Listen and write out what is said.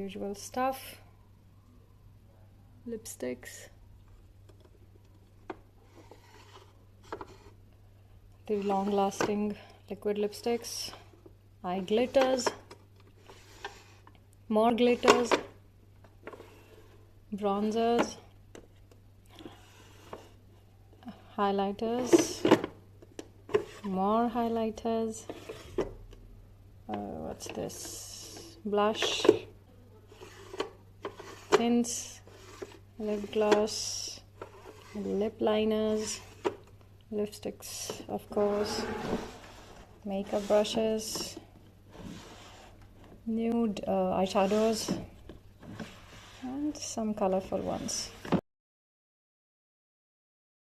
usual stuff. Lipsticks, the long-lasting liquid lipsticks, eye glitters, more glitters, bronzers, highlighters, more highlighters, what's this, blush, tints, lip gloss, lip liners, lipsticks of course, makeup brushes, nude eyeshadows, and some colorful ones.